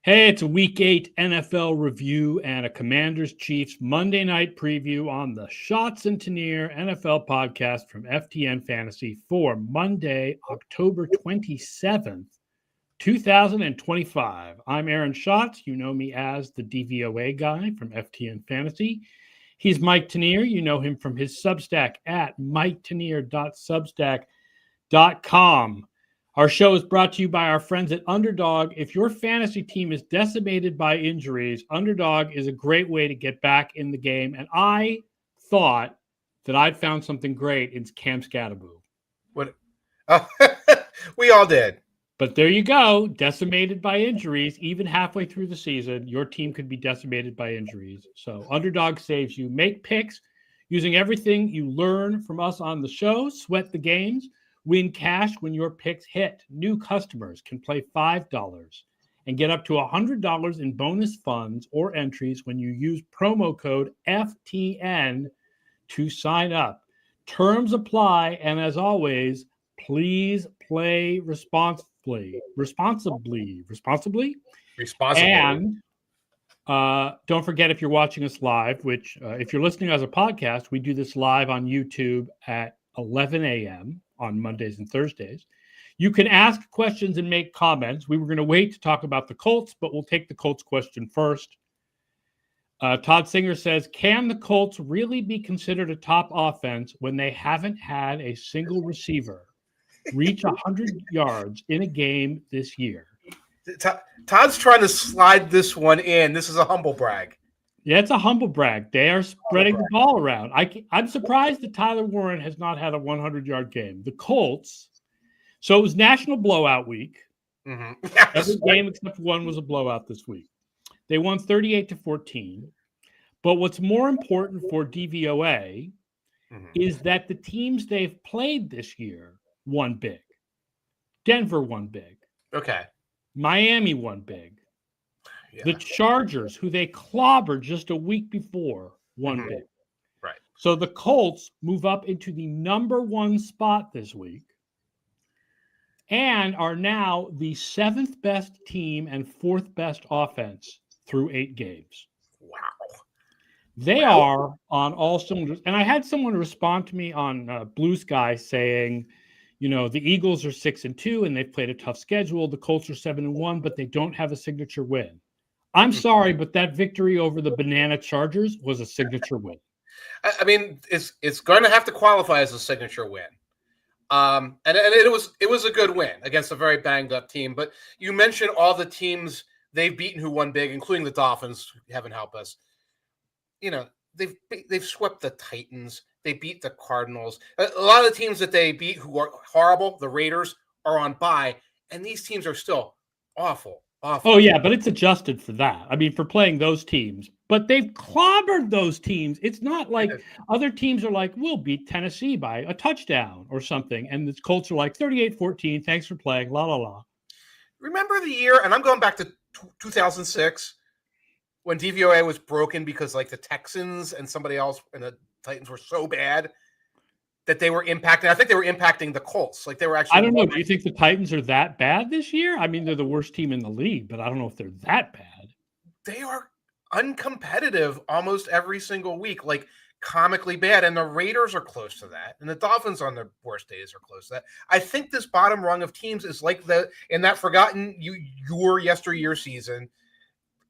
Hey, it's a Week 8 NFL review and a Commanders-Chiefs Monday night preview on the Schatz and Tanier NFL podcast from FTN Fantasy for Monday, October 27th, 2025. I'm Aaron Schatz. You know me as the DVOA guy from FTN Fantasy. He's Mike Tanier. You know him from his Substack at miketanier.substack.com. Our show is brought to you by our friends at Underdog. If your fantasy team is decimated by injuries, Underdog is a great way to get back in the game. And I thought that I'd found something great in Cam Scatterboo. What? Oh, we all did. But there you go. Decimated by injuries. Even halfway through the season, your team could be decimated by injuries. So Underdog saves you. Make picks using everything you learn from us on the show. Sweat the games. Win cash when your picks hit. New customers can play $5 and get up to $100 in bonus funds or entries when you use promo code FTN to sign up. Terms apply, and as always, please play responsibly. And don't forget, if you're watching us live, which if you're listening as a podcast, we do this live on YouTube at 11 a.m. on Mondays and Thursdays. You can ask questions and make comments. We were going to wait to talk about the Colts, but we'll take the Colts question first. Todd Singer says, can the Colts really be considered a top offense when they haven't had a single receiver reach 100 yards in a game this year? Todd's trying to slide this one in. This is a humble brag. Yeah, it's a humble brag. They are spreading the ball around. I'm surprised that Tyler Warren has not had a 100-yard game. The Colts, so it was National Blowout Week. Mm-hmm. Every game except one was a blowout this week. They won 38-14. But what's more important for DVOA is that the teams they've played this year won big. Denver won big. Okay. Miami won big. Yeah. The Chargers, who they clobbered just a week before, won big. Right. So the Colts move up into the number one spot this week and are now the 7th best team and 4th best offense through 8 games. Wow. They are on all cylinders. And I had someone respond to me on Blue Sky saying, you know, the Eagles are 6-2 and they've played a tough schedule. The Colts are 7-1, but they don't have a signature win. I'm sorry, but that victory over the Banana Chargers was a signature win. I mean, it's going to have to qualify as a signature win. And it was a good win against a very banged up team. But you mentioned all the teams they've beaten who won big, including the Dolphins. Heaven help us. You know, they've swept the Titans. They beat the Cardinals. A lot of the teams that they beat who are horrible, the Raiders, are on bye, and these teams are still awful. Oh, yeah, but it's adjusted for that. I mean, for playing those teams. But they've clobbered those teams. It's not like other teams are like, we'll beat Tennessee by a touchdown or something. And the Colts are like 38-14. Thanks for playing. La, la, la. Remember the year, and I'm going back to 2006, when DVOA was broken because like the Texans and somebody else and the Titans were so bad that they were impacting. I think they were impacting the Colts. Like they were actually. I don't know. Do you think the Titans are that bad this year? I mean, they're the worst team in the league, but I don't know if they're that bad. They are uncompetitive almost every single week, like comically bad. And the Raiders are close to that. And the Dolphins on their worst days are close to that. I think this bottom rung of teams is like in that forgotten your yesteryear season.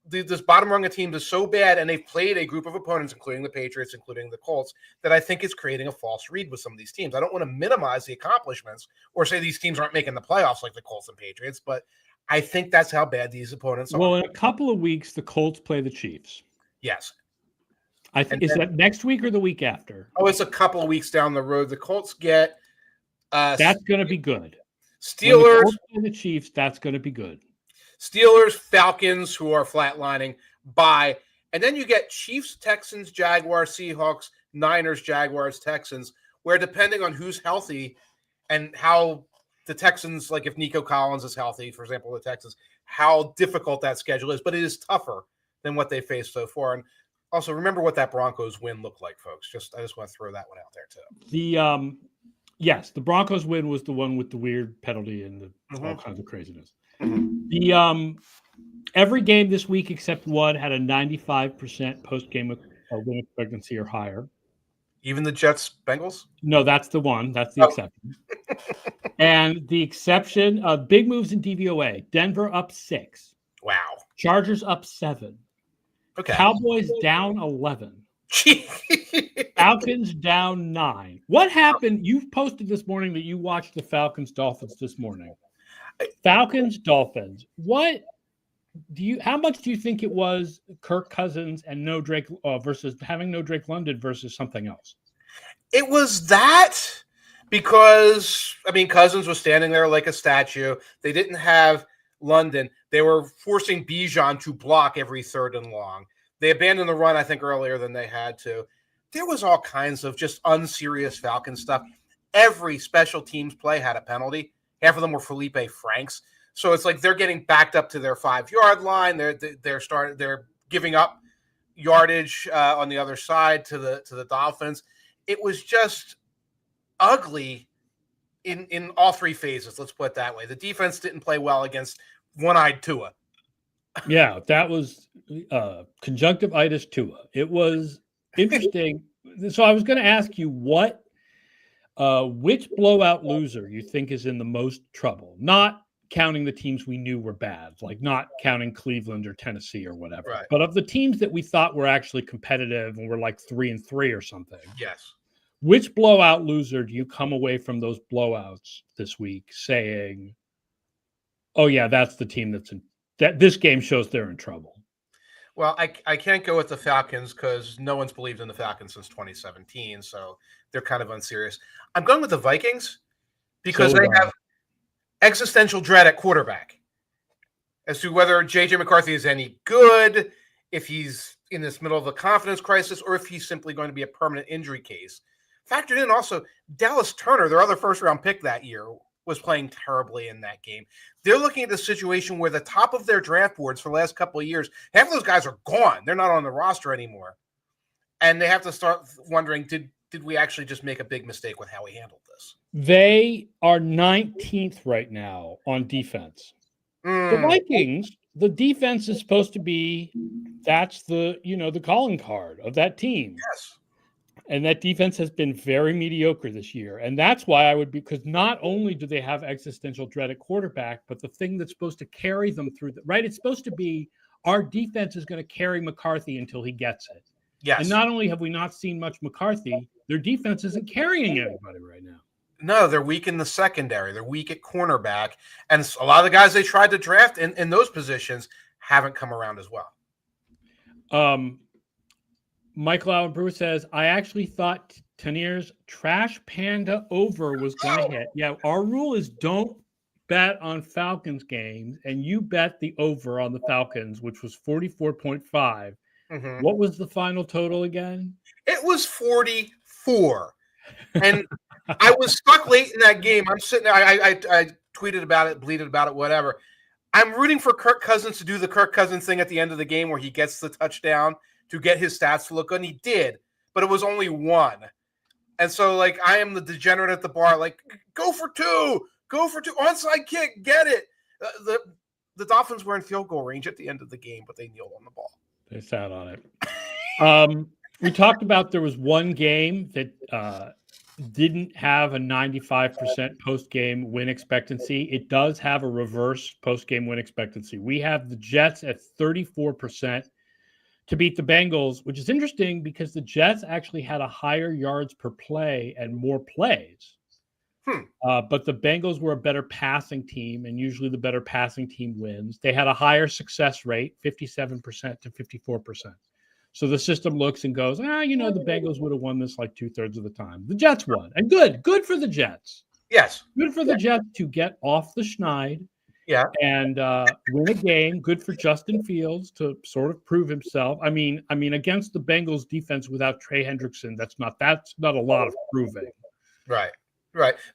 This bottom rung of teams is so bad, and they've played a group of opponents, including the Patriots, including the Colts, that I think is creating a false read with some of these teams. I don't want to minimize the accomplishments or say these teams aren't making the playoffs like the Colts and Patriots, but I think that's how bad these opponents are. Well, in a couple of weeks, the Colts play the Chiefs. Yes. I think is that next week or the week after? Oh, it's a couple of weeks down the road. The Colts get that's going to be good. Steelers and the Chiefs. That's going to be good. Steelers, Falcons, who are flatlining, bye. And then you get Chiefs, Texans, Jaguars, Seahawks, Niners, Jaguars, Texans, where depending on who's healthy and how the Texans, like if Nico Collins is healthy, for example, the Texans, how difficult that schedule is. But it is tougher than what they faced so far. And also remember what that Broncos win looked like, folks. I just want to throw that one out there too. Yes, the Broncos win was the one with the weird penalty and all kinds of craziness. Mm-hmm. Every game this week except one had a 95% post-game win expectancy or higher. Even the Jets Bengals? No, that's the one. That's the Oh. exception. And the exception of big moves in DVOA. Denver up 6. Wow. Chargers up 7. Okay. Cowboys down 11. Falcons down 9. What happened? You posted this morning that you watched the Falcons-Dolphins this morning. Falcons-Dolphins. How much do you think it was Kirk Cousins and no Drake versus having no Drake London versus something else? It was that because, Cousins was standing there like a statue. They didn't have London. They were forcing Bijan to block every third and long. They abandoned the run, I think, earlier than they had to. There was all kinds of just unserious Falcon stuff. Every special teams play had a penalty. Half of them were Felipe Franks. So it's like they're getting backed up to their 5-yard line. They're giving up yardage on the other side to the Dolphins. It was just ugly in all three phases. Let's put it that way. The defense didn't play well against one-eyed Tua. Yeah, that was conjunctivitis Tua. It was interesting. So I was going to ask you which blowout loser you think is in the most trouble, not counting the teams we knew were bad, like not counting Cleveland or Tennessee or whatever, right. But of the teams that we thought were actually competitive and were like 3-3 or something. Yes. Which blowout loser do you come away from those blowouts this week saying, oh yeah, that's the team that this game shows they're in trouble? Well, I can't go with the Falcons because no one's believed in the Falcons since 2017, so they're kind of unserious. I'm going with the Vikings because they have existential dread at quarterback as to whether J.J. McCarthy is any good, if he's in this middle of a confidence crisis, or if he's simply going to be a permanent injury case. Factored in also, Dallas Turner, their other first-round pick that year, was playing terribly in that game. They're looking at the situation where the top of their draft boards for the last couple of years, half of those guys are gone. They're not on the roster anymore. And they have to start wondering, did we actually just make a big mistake with how we handled this? They are 19th right now on defense. The Vikings, the defense is supposed to be, that's the calling card of that team. Yes. And that defense has been very mediocre this year. And that's why because not only do they have existential dread at quarterback, but the thing that's supposed to carry them through it's supposed to be our defense is going to carry McCarthy until he gets it. Yes. And not only have we not seen much McCarthy, their defense isn't carrying anybody right now. No, they're weak in the secondary. They're weak at cornerback. And a lot of the guys they tried to draft in those positions haven't come around as well. Michael Allen Brewer says, I actually thought Tanier's Trash Panda over was going to hit. Yeah, our rule is don't bet on Falcons games, and you bet the over on the Falcons, which was 44.5. Mm-hmm. What was the final total again? It was 44. And I was stuck late in that game. I'm sitting there. I tweeted about it, bleated about it, whatever. I'm rooting for Kirk Cousins to do the Kirk Cousins thing at the end of the game where he gets the touchdown to get his stats to look good. And he did, but it was only one. And so, I am the degenerate at the bar. Go for two. Onside kick. Get it. The Dolphins were in field goal range at the end of the game, but they kneeled on the ball. They sat on it. We talked about there was one game that didn't have a 95% post-game win expectancy. It does have a reverse post-game win expectancy. We have the Jets at 34% to beat the Bengals, which is interesting because the Jets actually had a higher yards per play and more plays. But the Bengals were a better passing team, and usually the better passing team wins. They had a higher success rate, 57% to 54%. So the system looks and goes, the Bengals would have won this 2/3 of the time. The Jets won. And good for the Jets. Yes. Good for the Jets to get off the schneid. Yeah. And win a game. Good for Justin Fields to sort of prove himself. I mean, against the Bengals defense without Trey Hendrickson, that's not a lot of proving. Right.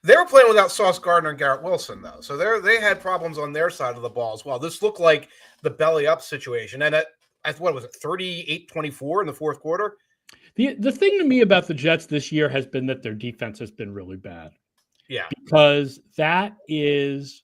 They were playing without Sauce Gardner and Garrett Wilson, though. So they had problems on their side of the ball as well. This looked like the belly up situation. And what was it, 38-24 in the fourth quarter? The thing to me about the Jets this year has been that their defense has been really bad. Yeah. Because that is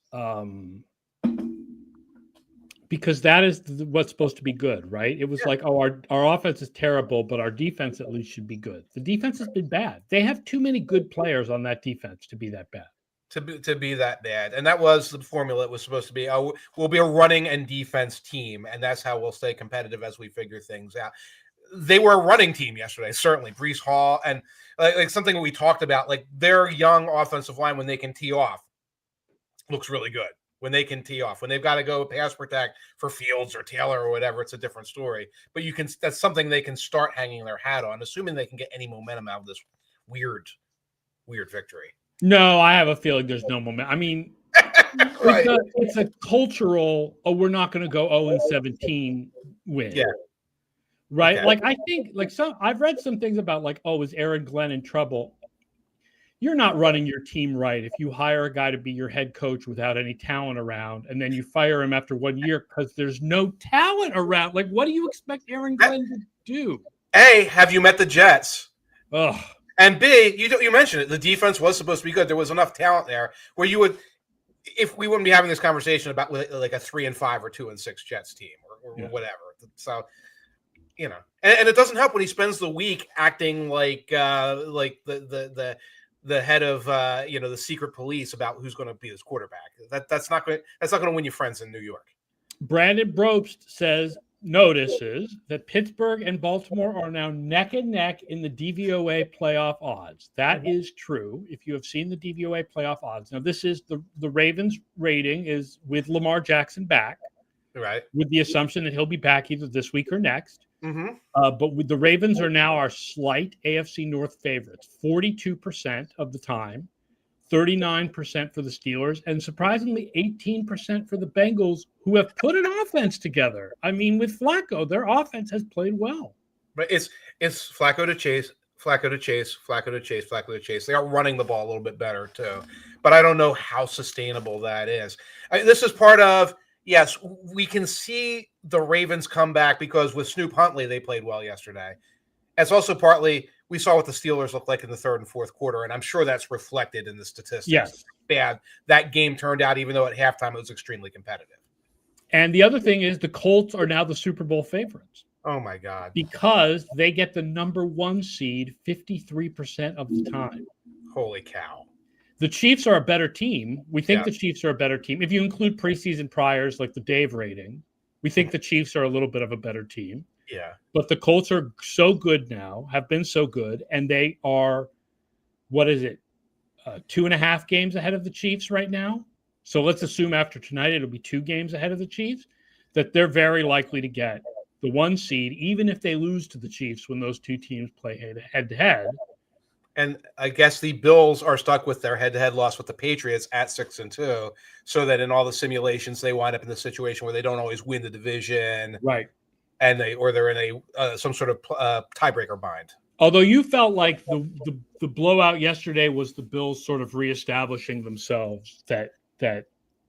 Because that is what's supposed to be good, right? It was like, oh, our offense is terrible, but our defense at least should be good. The defense has been bad. They have too many good players on that defense to be that bad. To be that bad. And that was the formula. It was supposed to be, oh, we'll be a running and defense team, and that's how we'll stay competitive as we figure things out. They were a running team yesterday, certainly. Breece Hall, and like something we talked about, like their young offensive line, when they can tee off, looks really good. When they can tee off, when they've got to go pass protect for Fields or Taylor or whatever, it's a different story. But that's something they can start hanging their hat on, assuming they can get any momentum out of this weird victory. No, I have a feeling there's no momentum. I mean, right. it's a cultural, we're not going to go 0-17 win. Yeah. Right. Okay. Like, I think I've read some things about like, oh, is Aaron Glenn in trouble? You're not running your team right if you hire a guy to be your head coach without any talent around, and then you fire him after 1 year because there's no talent around. Like, what do you expect Aaron Glenn to do? A, have you met the Jets? Ugh. And B, you mentioned it. The defense was supposed to be good. There was enough talent there where you would, if we wouldn't be having this conversation about like a 3-5 or 2-6 Jets team or whatever. So, and it doesn't help when he spends the week acting like the head of the secret police about who's going to be his quarterback. That's not going to win you friends in New York. Brandon Brobst notices that Pittsburgh and Baltimore are now neck and neck in the DVOA playoff odds. That is true. If you have seen the DVOA playoff odds, now this is the Ravens rating is with Lamar Jackson back, right? With the assumption that he'll be back either this week or next. Mm-hmm. But with the Ravens are now our slight AFC North favorites, 42% of the time, 39% for the Steelers, and surprisingly 18% for the Bengals, who have put an offense together. I mean, with Flacco, their offense has played well. But it's Flacco to Chase, Flacco to Chase, Flacco to Chase, Flacco to Chase. They are running the ball a little bit better too, but I don't know how sustainable that is. This is part of. Yes, we can see the Ravens come back because with Snoop Huntley, they played well yesterday. It's also partly we saw what the Steelers looked like in the third and fourth quarter, and I'm sure that's reflected in the statistics. Yes. Bad that game turned out, even though at halftime it was extremely competitive. And the other thing is the Colts are now the Super Bowl favorites. Oh, my God. Because they get the number 1 seed 53% of the time. Holy cow. The Chiefs are a better team. We think the Chiefs are a better team. If you include preseason priors like the Dave rating, we think the Chiefs are a little bit of a better team. Yeah. But the Colts are so good now, have been so good, and they are, 2.5 games ahead of the Chiefs right now? So let's assume after tonight it'll be 2 games ahead of the Chiefs, that they're very likely to get the 1 seed, even if they lose to the Chiefs when those two teams play head-to-head. And I guess the Bills are stuck with their head-to-head loss with the Patriots at 6-2, so that in all the simulations they wind up in the situation where they don't always win the division, right? And they're in a some sort of tiebreaker bind. Although you felt like the blowout yesterday was the Bills sort of reestablishing themselves. That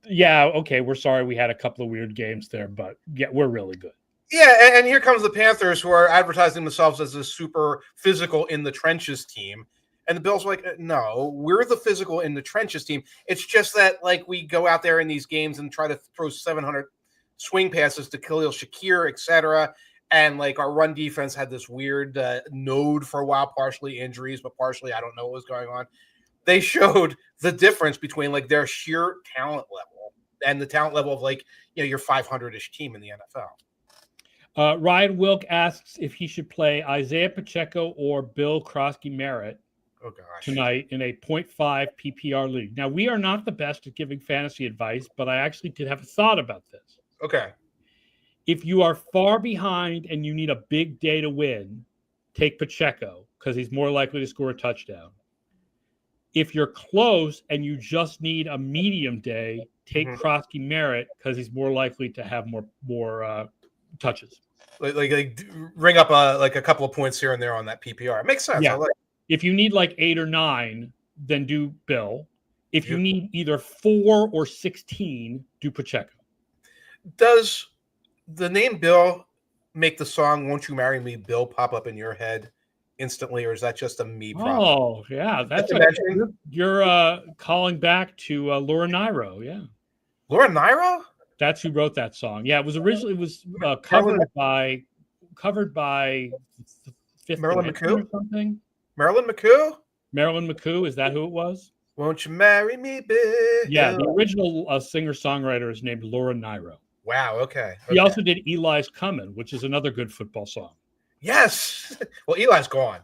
okay, we're sorry we had a couple of weird games there, but yeah, we're really good. Yeah, and here comes the Panthers, who are advertising themselves as a super physical in the trenches team. And the Bills are like, no, we're the physical in the trenches team. It's just that, like, we go out there in these games and try to throw 700 swing passes to Khalil Shakir, et cetera. And, like, our run defense had this weird node for a while, partially injuries, but partially I don't know what was going on. They showed the difference between, like, their sheer talent level and the talent level of, like, your 500-ish team in the NFL. Ryan Wilk asks if he should play Isaiah Pacheco or Bill Krosky-Merritt tonight in a 0.5 PPR league. Now, we are not the best at giving fantasy advice, but I actually did have a thought about this. Okay. If you are far behind and you need a big day to win, take Pacheco because he's more likely to score a touchdown. If you're close and you just need a medium day, take Krosky-Merritt because he's more likely to have more touches. Like ring up a couple of points here and there on that PPR. It makes sense. Yeah. I like it. If you need like 8 or 9, then do Bill. If you need either 4 or 16, do Pacheco. Does the name Bill make the song "Won't You Marry Me, Bill" pop up in your head instantly, or is that just a me problem? Oh, yeah, you're calling back to Laura Nyro. Yeah, Laura Nyro. That's who wrote that song. Yeah, it was covered by Fifth Marilyn Dimension McCoo? or something. Marilyn McCoo? Marilyn McCoo, is that who it was? Won't you marry me, Bill? Yeah, the original singer-songwriter is named Laura Nyro. Wow, okay. He also did Eli's Comin', which is another good football song. Yes. Well, Eli's gone.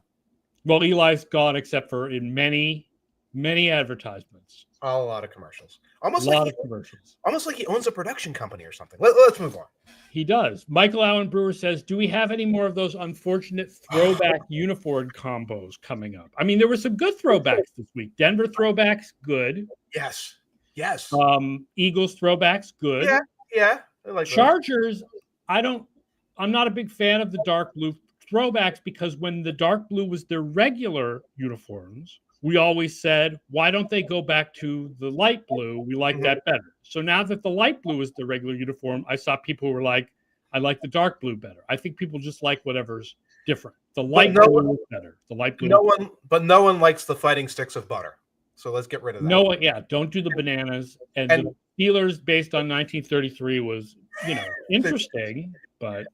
Well, Eli's gone except for in many, many advertisements. A lot of commercials. Almost like he owns a production company or something. Let's move on. He does. Michael Allen Brewer says, do we have any more of those unfortunate throwback uniform combos coming up? I mean, there were some good throwbacks this week. Denver throwbacks, good. Yes. Eagles throwbacks, good. Yeah. I like Chargers, I'm not a big fan of the dark blue throwbacks because when the dark blue was their regular uniforms, we always said, why don't they go back to the light blue? We like that better. So now that the light blue is the regular uniform, I saw people who were like, I like the dark blue better. I think people just like whatever's different. The light blue is better. The light blue. No one likes the fighting sticks of butter. So let's get rid of that. Don't do the bananas. And the Steelers based on 1933 was, interesting, but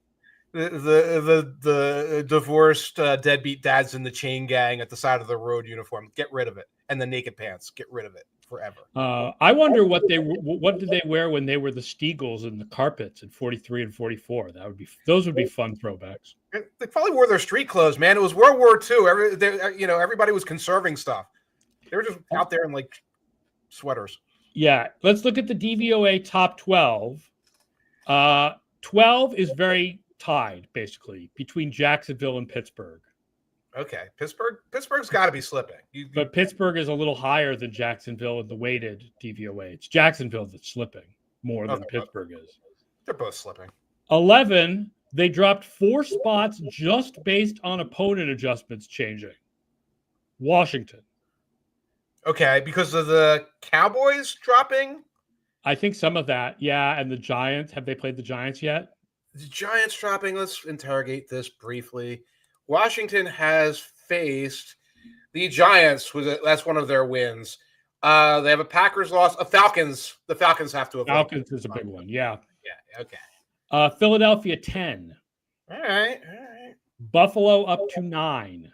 the divorced deadbeat dads in the chain gang at the side of the road uniform, get rid of it. And the naked pants, get rid of it forever. I wonder what did they wear when they were the Steagles and the carpets in 43 and 44. Those would be fun throwbacks. They probably wore their street clothes, man. It was World War II. Everybody was conserving stuff. They were just out there in like sweaters. Yeah, let's look at the DVOA top 12. 12 is very tied, basically, between Jacksonville and Pittsburgh. Okay, Pittsburgh's got to be slipping. But Pittsburgh is a little higher than Jacksonville in the weighted DVOA. It's Jacksonville that's slipping more than Pittsburgh is. They're both slipping. 11, they dropped 4 spots just based on opponent adjustments changing. Washington. Okay, because of the Cowboys dropping? I think some of that, yeah. And the Giants, have they played the Giants yet? The Giants dropping, let's interrogate this briefly. Washington has faced the Giants. That's one of their wins. They have a Packers loss. Falcons. The Falcons have to avoid. Falcons is a big one, yeah. Yeah, okay. Philadelphia, 10. All right. Buffalo up to 9.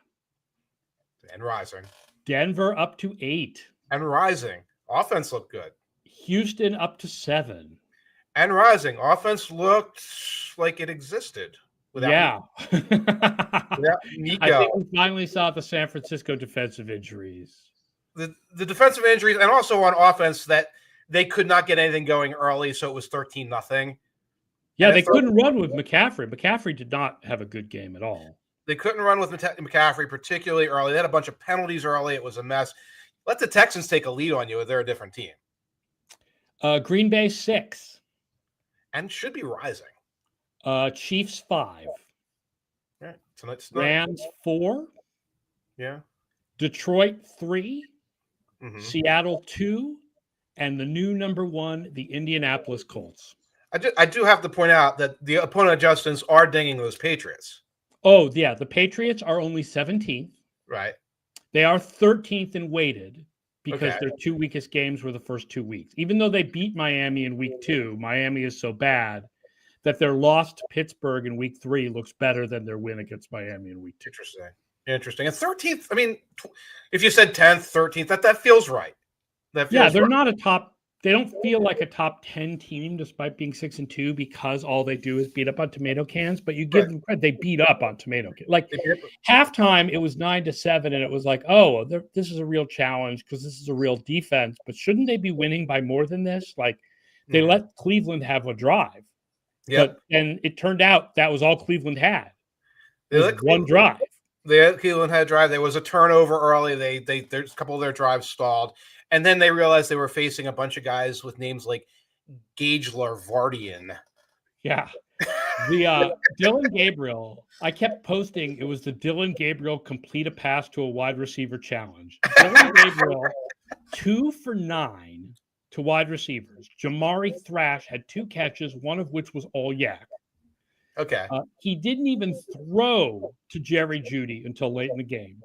And rising. Denver up to 8. And rising. Offense looked good. Houston up to 7. And rising. Offense looked like it existed. Without Nico. I think we finally saw the San Francisco defensive injuries. The defensive injuries, and also on offense that they could not get anything going early, so it was 13-0. Yeah, they couldn't run with McCaffrey. McCaffrey did not have a good game at all. They couldn't run with McCaffrey particularly early. They had a bunch of penalties early. It was a mess. Let the Texans take a lead on you. They're a different team. Green Bay, 6. And should be rising. Chiefs, 5. Yeah, tonight's Rams, 4. Yeah. Detroit, 3. Mm-hmm. Seattle, 2. And the new number 1, the Indianapolis Colts. I do have to point out that the opponent adjustments are dinging those Patriots. Oh, yeah. The Patriots are only 17th. Right. They are 13th in weighted because their 2 weakest games were the first 2 weeks. Even though they beat Miami in week 2, Miami is so bad that their loss to Pittsburgh in week 3 looks better than their win against Miami in week 2. Interesting. And 13th, I mean, if you said 10th, 13th, that feels right. They're not a top. They don't feel like a top 10 team despite being 6-2 because all they do is beat up on tomato cans. But you give them credit; they beat up on tomato cans. Like halftime, it was 9-7, and it was like, oh, this is a real challenge because this is a real defense. But shouldn't they be winning by more than this? Like they let Cleveland have a drive. Yeah, and it turned out that was all Cleveland had. One drive. Cleveland had a drive. There was a turnover early. There's a couple of their drives stalled. And then they realized they were facing a bunch of guys with names like Gage Larvardian. Yeah. The Dylan Gabriel, I kept posting, it was the Dylan Gabriel complete a pass to a wide receiver challenge. Dylan Gabriel, 2 for 9 to wide receivers. Jamari Thrash had 2 catches, one of which was all yak. Okay. He didn't even throw to Jerry Jeudy until late in the game.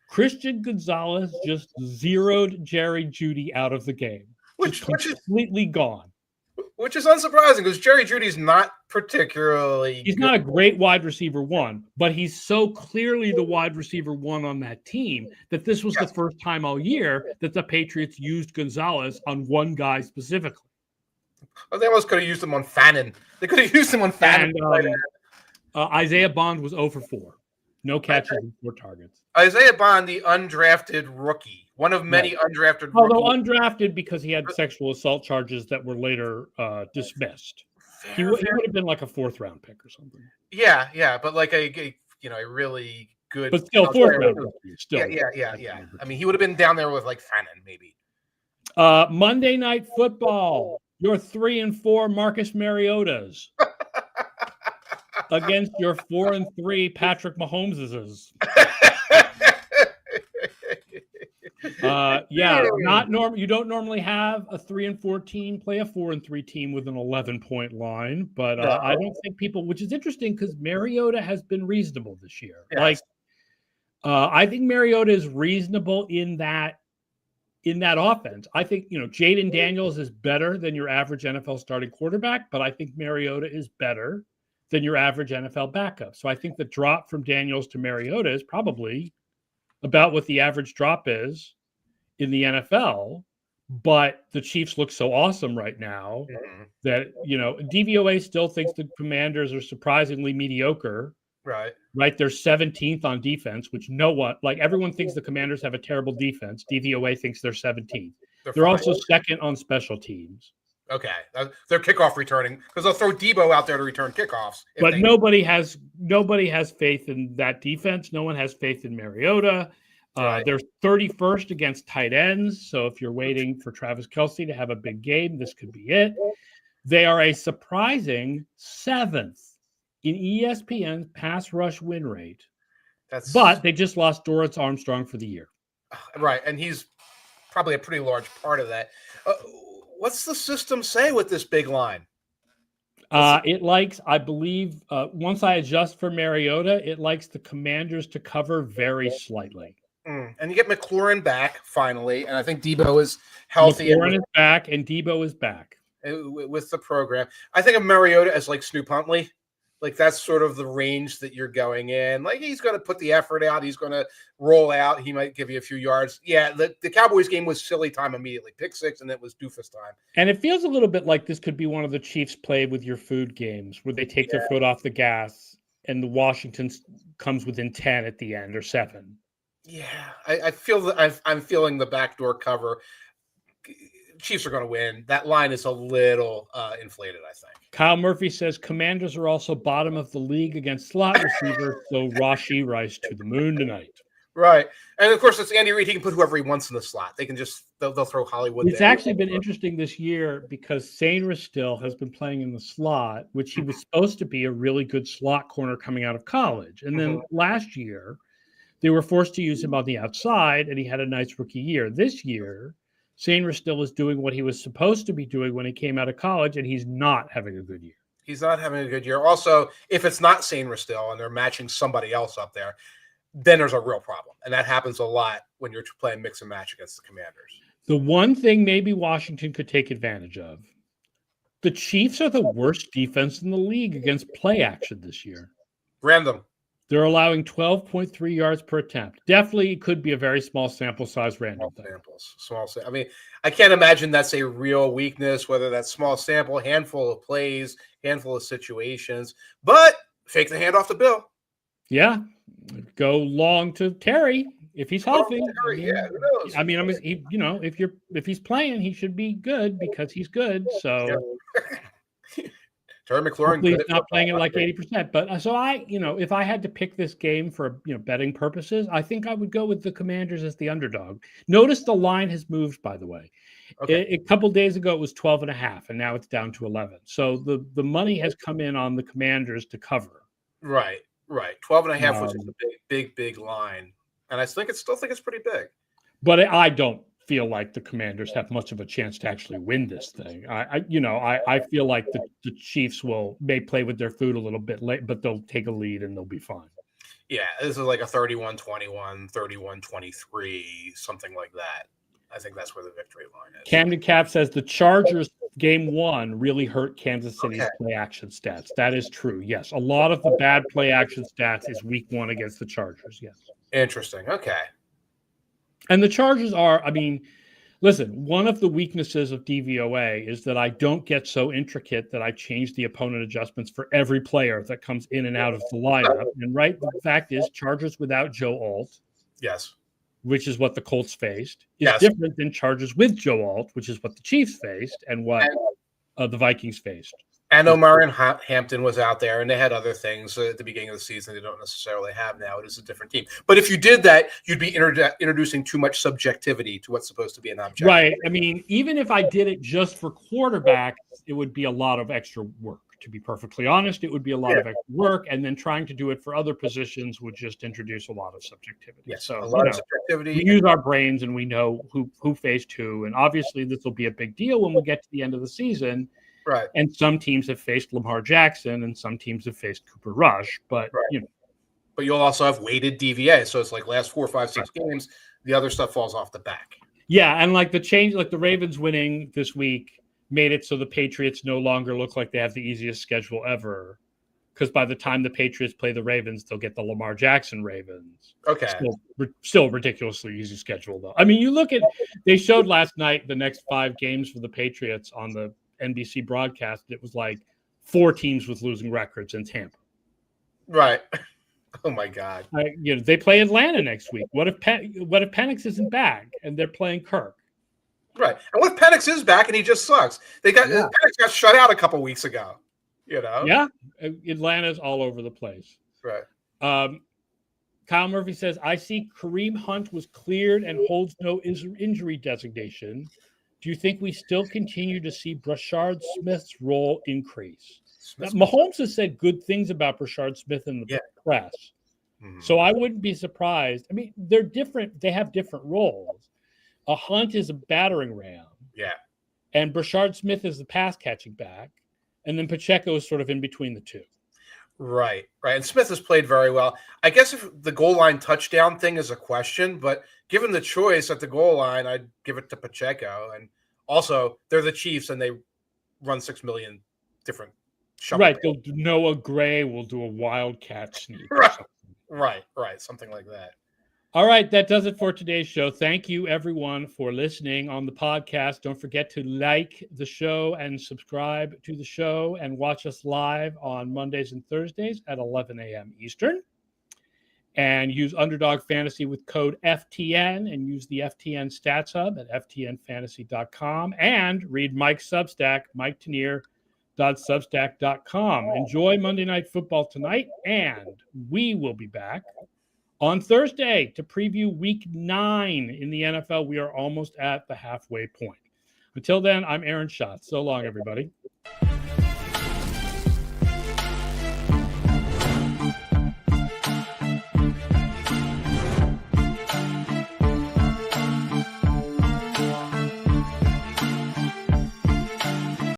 Christian Gonzalez just zeroed Jerry Jeudy out of the game. Which is completely gone. Which is unsurprising because Jerry Jeudy's not particularly He's good. not a great wide receiver one, but he's so clearly the wide receiver one on that team that this was the first time all year that the Patriots used Gonzalez on one guy specifically. Well, they almost could have used him on Fannin. They could have used him on Fannin. And Isaiah Bond was 0 for 4. No catches and 4 targets. Isaiah Bond, the undrafted rookie, one of many undrafted Although rookies. undrafted because he had sexual assault charges that were later dismissed. He would have been like a 4th-round pick or something. Yeah, but like a really good, but still 4th-round pick. Still, yeah. I mean, he would have been down there with like Fannin, maybe. Monday Night Football. Your 3-4 Marcus Mariotas against your 4-3 Patrick Mahomeses. Not normal. You don't normally have a 3-4 team play a 4-3 team with an 11-point line, but I don't think people, which is interesting because Mariota has been reasonable this year. Yes. I think Mariota is reasonable in that offense. I think, Jaden Daniels is better than your average NFL starting quarterback, but I think Mariota is better than your average NFL backup. So I think the drop from Daniels to Mariota is probably about what the average drop is in the NFL, but the Chiefs look so awesome right now that, DVOA still thinks the Commanders are surprisingly mediocre. Right. They're 17th on defense, which everyone thinks the Commanders have a terrible defense. DVOA thinks they're 17th. They're also 2nd on special teams. Okay. They're kickoff returning because they'll throw Debo out there to return kickoffs. But nobody has faith in that defense. No one has faith in Mariota. They're 31st against tight ends. So if you're waiting for Travis Kelce to have a big game, this could be it. They are a surprising 7th in ESPN's pass rush win rate. But they just lost Dorrance Armstrong for the year. Right, and he's probably a pretty large part of that. What's the system say with this big line? It likes, I believe, once I adjust for Mariota, it likes the Commanders to cover very slightly. And you get McLaurin back finally, and I think Debo is healthy. McLaurin is back, and Debo is back with the program. I think of Mariota as like Snoop Huntley. Like that's sort of the range that you're going in. Like he's going to put the effort out. He's going to roll out. He might give you a few yards. Yeah, the Cowboys game was silly time immediately. Pick 6, and it was doofus time. And it feels a little bit like this could be one of the Chiefs play with your food games where they take their foot off the gas and the Washington comes within 10 at the end or 7. Yeah, I feel that I'm feeling the backdoor cover. Chiefs are going to win. That line is a little inflated, I think. Kyle Murphy says Commanders are also bottom of the league against slot receivers, so Rashee Rice to the moon tonight. Right. And, of course, it's Andy Reid. He can put whoever he wants in the slot. They can just – they'll throw Hollywood It's actually been interesting this year because Sainris still has been playing in the slot, which he was supposed to be a really good slot corner coming out of college. And then last year, they were forced to use him on the outside, and he had a nice rookie year. This year – Sainris still is doing what he was supposed to be doing when he came out of college, and he's not having a good year. He's not having a good year. Also, if it's not Sainris still and they're matching somebody else up there, then there's a real problem. And that happens a lot when you're playing mix and match against the Commanders. The one thing maybe Washington could take advantage of, the Chiefs are the worst defense in the league against play action this year. Random. They're allowing 12.3 yards per attempt. Definitely could be a very small sample size random thing. I mean, I can't imagine that's a real weakness, whether that's small sample, handful of plays, handful of situations. But fake the handoff to Bill. Yeah. Go long to Terry if he's healthy. Who knows? I mean, if he's playing, he should be good because he's good. So Terry McLaurin he's not playing it like 80%. But so if I had to pick this game for betting purposes, I think I would go with the Commanders as the underdog. Notice the line has moved, by the way. Okay. A couple days ago it was 12.5, and now it's down to 11. So the money has come in on the Commanders to cover. Right. 12.5 was a big line, and I still think it's pretty big. But I don't feel like the Commanders have much of a chance to actually win this thing. I feel like the Chiefs may play with their food a little bit late, but they'll take a lead and they'll be fine. Yeah, this is like a 31-21, 31-23, something like that. I think that's where the victory line is. Camden Cap says the Chargers game one really hurt Kansas City's play action stats. That is true. Yes. A lot of the bad play action stats is week one against the Chargers. Yes. Interesting. Okay. And the Chargers are, I mean, listen, one of the weaknesses of DVOA is that I don't get so intricate that I change the opponent adjustments for every player that comes in and out of the lineup. And the fact is, Chargers without Joe Alt, yes, which is what the Colts faced, is different than Chargers with Joe Alt, which is what the Chiefs faced and what the Vikings faced. And Omarion Hampton was out there, and they had other things at the beginning of the season they don't necessarily have now. It is a different team. But if you did that, you'd be introducing too much subjectivity to what's supposed to be an object. Right. I mean, even if I did it just for quarterbacks, it would be a lot of extra work. To be perfectly honest, it would be a lot of extra work. And then trying to do it for other positions would just introduce a lot of subjectivity. Yes, so a lot of subjectivity. We use our brains and we know who faced who. And obviously, this will be a big deal when we get to the end of the season. Right. And some teams have faced Lamar Jackson and some teams have faced Cooper Rush. But, but you'll also have weighted DVA. So it's like last 4, 5, 6 games, the other stuff falls off the back. Yeah. And like the Ravens winning this week made it so the Patriots no longer look like they have the easiest schedule ever. Because by the time the Patriots play the Ravens, they'll get the Lamar Jackson Ravens. Okay. Still ridiculously easy schedule, though. I mean, you look at – they showed last night the next 5 games for the Patriots on the NBC broadcast. It was like 4 teams with losing records in Tampa. Right. Oh, my God. They play Atlanta next week. What if Penix isn't back and they're playing Kirk? Right. And what if Penix is back and he just sucks? Penix got shut out a couple weeks ago. Yeah. Atlanta's all over the place. Right. Kyle Murphy says, I see Kareem Hunt was cleared and holds no injury designation. Do you think we still continue to see Brashard Smith's role increase? Mahomes has said good things about Brashard Smith in the press. Mm-hmm. So I wouldn't be surprised. I mean, they're different. They have different roles. A Hunt is a battering ram. Yeah. And Brashard Smith is the pass catching back. And then Pacheco is sort of in between the two. Right. And Smith has played very well. I guess if the goal line touchdown thing is a question, but given the choice at the goal line, I'd give it to Pacheco. And also, they're the Chiefs, and they run 6 million different shots. Right. Noah Gray will do a wildcat sneak. Right. Something like that. All right, that does it for today's show. Thank you, everyone, for listening on the podcast. Don't forget to like the show and subscribe to the show and watch us live on Mondays and Thursdays at 11 a.m. Eastern. And use Underdog Fantasy with code FTN and use the FTN Stats Hub at ftnfantasy.com and read Mike's Substack, MikeTanier.substack.com. Enjoy Monday Night Football tonight, and we will be back on Thursday to preview Week 9 in the NFL. We are almost at the halfway point. Until then, I'm Aaron Schatz. So long, everybody.